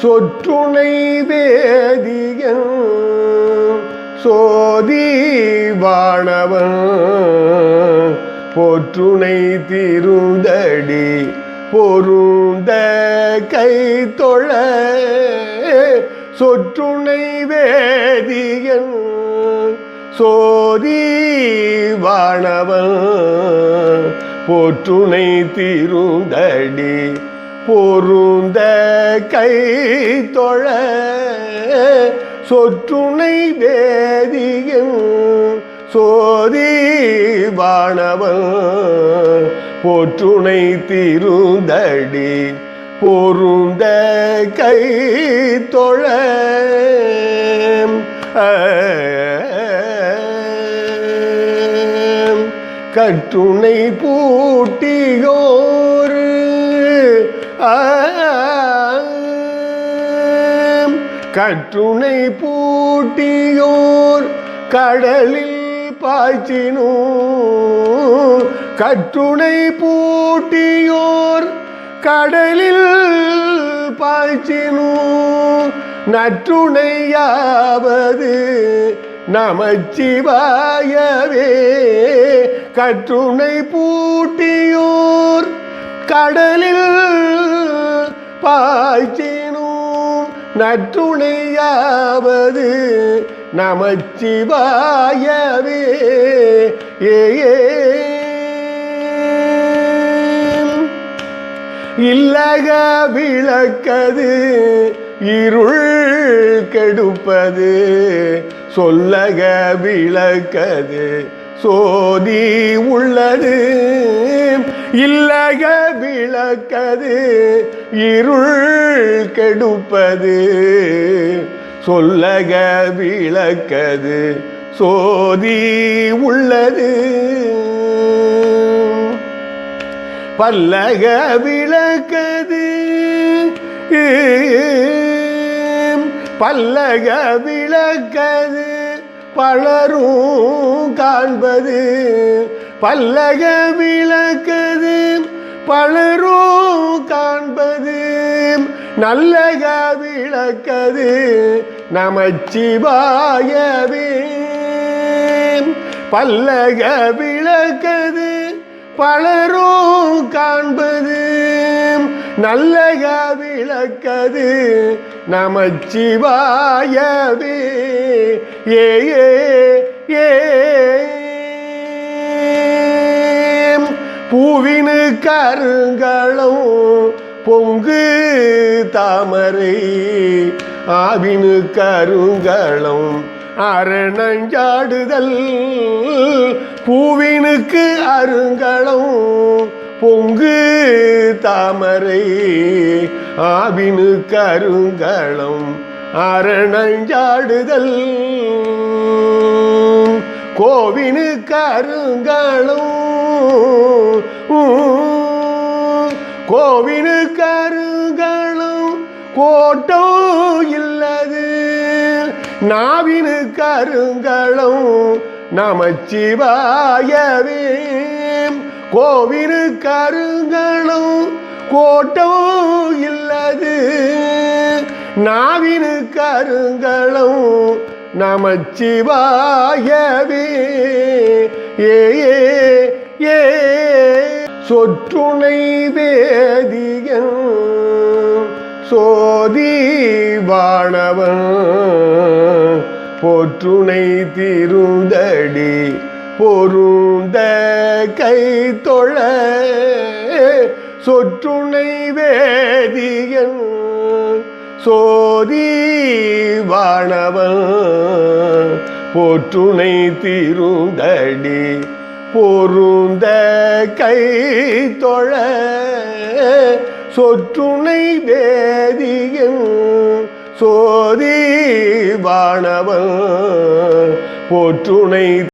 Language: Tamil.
சொற்றுணை வேதியன் சோதி வாணவன் போற்றுணை திருந்தடி பொருந்த கை தொழ சொற்றுணை வேதியன் சோதி வாணவன் போற்றுணை திருந்தடி பொருந்த கை தொழ சொற்றுணை வேதியன் சோதி வாணவன் போற்றுணை திருந்தடி பொருந்த கை தொழ கற்றுணை பூட்டியோர் கற்றுணை பூட்டியோர் கடலில் பாய்ச்சினோ கற்றுணை பூட்டியோர் கடலில் பாய்ச்சினோ நற்றுணையாவது நமச்சிவாயவே கற்றுணை பூட்டியோர் கடலில் பாய்ச்சினோ நற்றுணையாவது நமச்சிவாயவே இல்லக விளக்கது இருள் கெடுப்பது சொல்லக விளக்கது சோதி உள்ளது இல்லக விளக்கது இருள் கெடுப்பது சொல்லக விளக்கது சோதி உள்ளது பல்லக விளக்கது பல்லக விளக்கது பலரும் காண்பது பல்லக விளக்கது பலரும் காண்பது நல்லக விளக்கது நமச்சிவாயவே பல்லக விளக்கது பலரும் காண்பது நல்லக விளக்கது நமச்சிவாயவே பூவினு கருங்களும் பொங்கு தாமரை ஆவினு கருங்களும் அரணஞ்சாடுதல் பூவினுக்கு அருங்களும் பொங்கு தாமரை ஆவினு கருங்களும் அரணஞ்சாடுதல் கோவினு கருங்களும் கோவினு கருங்களும் கோட்டோ இல்லது நாவினு கருங்களும் நமச்சிவாயவே கோவினு கருங்களும் கோட்டோ இல்லது நாவினு கருங்களும் நமச்சிவாயவே சொற்றுணை வேதியன் சோதி வாணவன் போற்றுணை திருந்தடி பொருந்த கை தொழ சொற்றுணை வேதியன் சோதி வாணவன் போற்றுணை திருந்தடி பொருந்த கை தொழ சொற்றுணை வேதியன் சோதி வாணவன் போற்றுணை